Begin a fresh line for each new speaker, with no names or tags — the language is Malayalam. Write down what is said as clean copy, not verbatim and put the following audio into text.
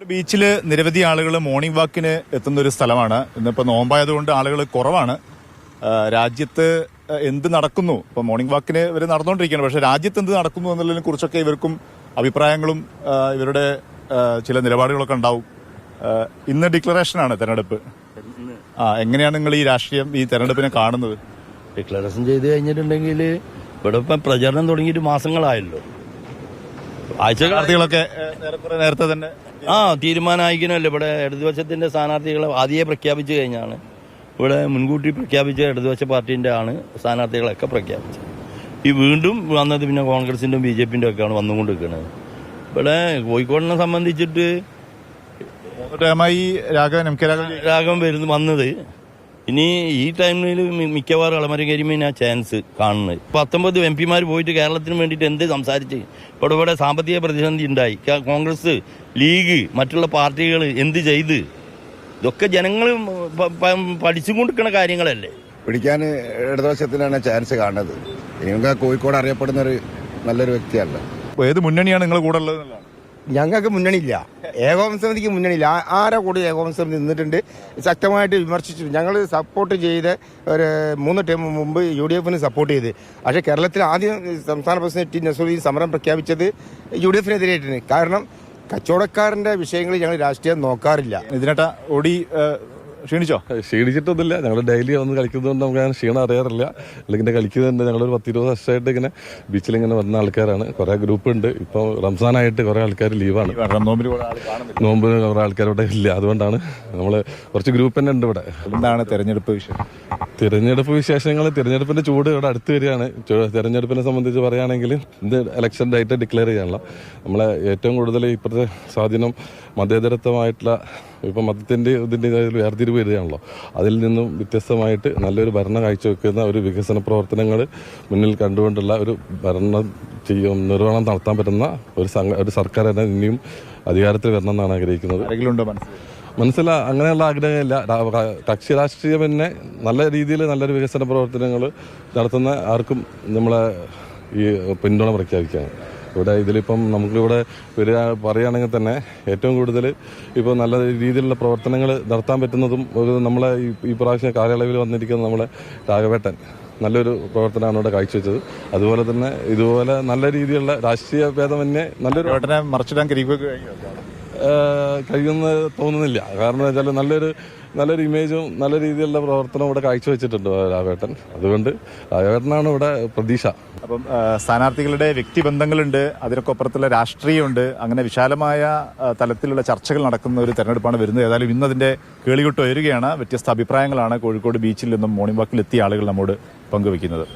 ബീച്ചിൽ നിരവധി ആളുകൾ മോർണിംഗ് വാക്കിന് എത്തുന്ന ഒരു സ്ഥലമാണ്. ഇന്നിപ്പോൾ നോമ്പായതുകൊണ്ട് ആളുകൾ കുറവാണ്. രാജ്യത്ത് എന്ത് നടക്കുന്നു, ഇപ്പോൾ മോർണിംഗ് വാക്കിന് ഇവർ നടന്നുകൊണ്ടിരിക്കുകയാണ്, പക്ഷേ രാജ്യത്ത് എന്ത് നടക്കുന്നു എന്നുള്ളതിനെ കുറിച്ചൊക്കെ ഇവർക്കും അഭിപ്രായങ്ങളും ഇവരുടെ ചില നിലപാടുകളൊക്കെ ഉണ്ടാവും. ഇന്ന് ഡിക്ലറേഷനാണ് തെരഞ്ഞെടുപ്പ്. എങ്ങനെയാണ് നിങ്ങൾ ഈ തെരഞ്ഞെടുപ്പിനെ കാണുന്നത്?
ഡിക്ലറേഷൻ ചെയ്ത് കഴിഞ്ഞിട്ടുണ്ടെങ്കിൽ ഇവിടെ ഇപ്പം പ്രചരണം തുടങ്ങിയിട്ട് മാസങ്ങളായല്ലോ.
സ്ഥാനാർത്ഥികളൊക്കെ നേരത്തെ തന്നെ
തീരുമാനമായിരിക്കണമല്ലോ. ഇവിടെ ഇടതുപക്ഷത്തിന്റെ സ്ഥാനാർത്ഥികളെ ആദ്യമേ പ്രഖ്യാപിച്ചു കഴിഞ്ഞാണ്. ഇവിടെ മുൻകൂട്ടി പ്രഖ്യാപിച്ച ഇടതുപക്ഷ പാർട്ടിന്റെ ആണ് സ്ഥാനാർത്ഥികളൊക്കെ പ്രഖ്യാപിച്ചത്. ഈ വീണ്ടും വന്നത് പിന്നെ കോൺഗ്രസിന്റെ BJP-ന്റെ ഒക്കെയാണ് വന്നുകൊണ്ടിരിക്കുന്നത്. ഇവിടെ കോഴിക്കോടിനെ സംബന്ധിച്ചിട്ട് രാഘവൻ വന്നത് ഇനി ഈ ടൈമിൽ മിക്കവാറും അളമരം കരിമീന ചാൻസ് കാണുന്നത്. 19 MP-മാർ പോയിട്ട് കേരളത്തിന് വേണ്ടിയിട്ട് എന്ത് സംസാരിച്ച് ഇവിടെ സാമ്പത്തിക പ്രതിസന്ധി ഉണ്ടായി. കോൺഗ്രസ്, ലീഗ്, മറ്റുള്ള പാർട്ടികൾ എന്ത് ചെയ്ത്? ഇതൊക്കെ ജനങ്ങൾ പഠിച്ചും കൊണ്ടിരിക്കുന്ന കാര്യങ്ങളല്ലേ.
പിടിക്കാൻ ഇടതുവശത്തിനാണ് ചാൻസ് കാണുന്നത്. കോഴിക്കോട് അറിയപ്പെടുന്ന ഒരു നല്ലൊരു വ്യക്തിയല്ല.
ഏത് മുന്നണിയാണ് നിങ്ങൾ കൂടെ ഉള്ളത്?
ഞങ്ങൾക്ക് മുന്നണിയില്ല, ഏകോപന സമിതിക്ക് മുന്നണിയില്ല. ആരെ കൂടി ഏകോപന സമിതി നിന്നിട്ടുണ്ട്, ശക്തമായിട്ട് വിമർശിച്ചു. ഞങ്ങൾ സപ്പോർട്ട് ചെയ്ത് ഒരു 3 ടൈം മുമ്പ് UDF-ന് സപ്പോർട്ട് ചെയ്ത്. പക്ഷേ കേരളത്തിൽ ആദ്യം സംസ്ഥാന പ്രസിഡന്റ് T. നസറുദ്ദീൻ സമരം പ്രഖ്യാപിച്ചത് UDF-നെതിരായിട്ടാണ്. കാരണം കച്ചവടക്കാരന്റെ വിഷയങ്ങൾ ഞങ്ങൾ രാഷ്ട്രീയം നോക്കാറില്ല.
ഇതിനേട്ടാ ഓടി
ക്ഷീണിച്ചിട്ടൊന്നുമില്ല. ഞങ്ങൾ ഡെയിലി വന്ന് കളിക്കുന്നതുകൊണ്ട് നമുക്ക് അങ്ങനെ ക്ഷീണം അറിയാറില്ല. അല്ലെങ്കിൽ കളിക്കുന്നുണ്ട്. ഞങ്ങളൊരു 10-20 വർഷമായിട്ട് ഇങ്ങനെ ബീച്ചിൽ ഇങ്ങനെ വരുന്ന ആൾക്കാരാണ്. കുറെ ഗ്രൂപ്പ് ഉണ്ട്. ഇപ്പൊ റംസാനായിട്ട് കുറെ ആൾക്കാർ ലീവാണ്. നോമ്പ് കുറെ ആൾക്കാരോടെ ഇല്ല. അതുകൊണ്ടാണ് നമ്മള് കുറച്ച് ഗ്രൂപ്പ് തന്നെ ഉണ്ട് ഇവിടെ.
എന്താണ് തെരഞ്ഞെടുപ്പ് വിഷയം?
തിരഞ്ഞെടുപ്പ് വിശേഷങ്ങൾ, തിരഞ്ഞെടുപ്പിന്റെ ചൂട് ഇവിടെ അടുത്ത് വരികയാണ്. തെരഞ്ഞെടുപ്പിനെ സംബന്ധിച്ച് പറയുകയാണെങ്കിൽ ഇത് ഇലക്ഷൻ ഡേറ്റ് ഡിക്ലെയർ ചെയ്യാനുള്ള നമ്മളെ ഏറ്റവും കൂടുതൽ ഇപ്പോഴത്തെ സ്വാധീനം മതേതരത്വമായിട്ടുള്ള ഇപ്പം മതത്തിന്റെ ഇതിന്റെ വേർതിരിവ് വരികയാണല്ലോ. അതിൽ നിന്നും വ്യത്യസ്തമായിട്ട് നല്ലൊരു ഭരണം കാഴ്ചവെക്കുന്ന ഒരു വികസന പ്രവർത്തനങ്ങൾ മുന്നിൽ കണ്ടുകൊണ്ടുള്ള ഒരു നിർവഹണം നടത്താൻ പറ്റുന്ന ഒരു സർക്കാർ തന്നെ ഇനിയും അധികാരത്തിൽ വരണം എന്നാണ് ആഗ്രഹിക്കുന്നത്. അങ്ങനെയുള്ള ആഗ്രഹമില്ല. കക്ഷി രാഷ്ട്രീയം തന്നെ നല്ല രീതിയിൽ നല്ലൊരു വികസന പ്രവർത്തനങ്ങൾ നടത്തുന്ന ആർക്കും നമ്മളെ ഈ പിന്തുണ പ്രഖ്യാപിക്കുകയാണ്. ഇതിലിപ്പം നമുക്കിവിടെ പറയുകയാണെങ്കിൽ തന്നെ ഏറ്റവും കൂടുതൽ ഇപ്പോൾ നല്ല രീതിയിലുള്ള പ്രവർത്തനങ്ങൾ നടത്താൻ പറ്റുന്നതും നമ്മളെ ഈ പ്രാവശ്യം കാലയളവിൽ വന്നിരിക്കുന്ന നമ്മളെ രാഘവേട്ടൻ നല്ലൊരു പ്രവർത്തനമാണ് ഇവിടെ കാഴ്ചവെച്ചത്. അതുപോലെ തന്നെ ഇതുപോലെ നല്ല രീതിയിലുള്ള രാഷ്ട്രീയ ഭേദമന്യേ നല്ലൊരു
മറിച്ചിടാൻ
കഴിയുമെന്ന് തോന്നുന്നില്ല. കാരണം വെച്ചാൽ നല്ലൊരു ഇമേജും നല്ല രീതിയിലുള്ള പ്രവർത്തനവും ഇവിടെ കാഴ്ചവെച്ചിട്ടുണ്ട് രാഘവേട്ടൻ. അതുകൊണ്ട് രാഘവേട്ടനാണ് ഇവിടെ പ്രതീക്ഷ.
അപ്പം സ്ഥാനാർത്ഥികളുടെ വ്യക്തിബന്ധങ്ങളുണ്ട്, അതിനൊക്കെ അപ്പുറത്തുള്ള രാഷ്ട്രീയമുണ്ട്. അങ്ങനെ വിശാലമായ തലത്തിലുള്ള ചർച്ചകൾ നടക്കുന്ന ഒരു തെരഞ്ഞെടുപ്പാണ് വരുന്നത്. ഏതായാലും ഇന്നതിന്റെ കേളികൊട്ട് ഉയരുകയാണ്. വ്യത്യസ്ത അഭിപ്രായങ്ങളാണ് കോഴിക്കോട് ബീച്ചിൽ നിന്നും മോർണിംഗ് വാക്കിൽ എത്തിയ ആളുകൾ നമ്മോട് പങ്കുവയ്ക്കുന്നത്.